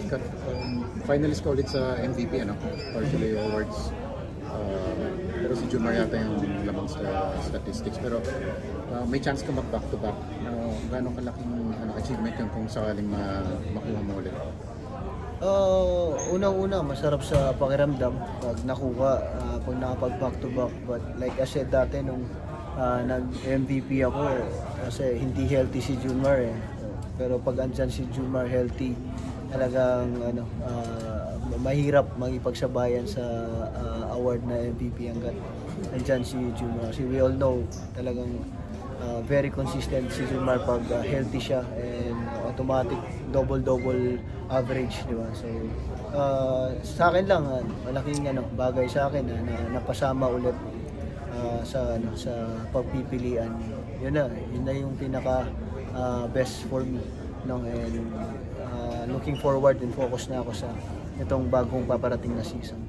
Scott, finalist ka ulit sa MVP, ano? Partially awards. Pero si Junmar yata yung lamang sa statistics. Pero may chance ka mag-back to back. Gano'ng kalaking achievement yun kung sakaling makuha mo ulit? Unang-una, masarap sa pakiramdam pag nakuha, pag nakapag back to back. But like I said dati nung nag-MVP ako, kasi hindi healthy si Junmar eh. Pero pag andyan si Junmar healthy, talagang mahirap magipagsabayan sa award na MVP hanggat andyan si Junmar. Kasi we all know talagang very consistent si Junmar pag healthy siya, and automatic double-double average, di ba? So sa akin lang malaking bagay sa akin na napasama ulit sa pagpipilian. Yun na yung pinaka best for me, no? And looking forward and focus na ako sa itong bagong paparating na season.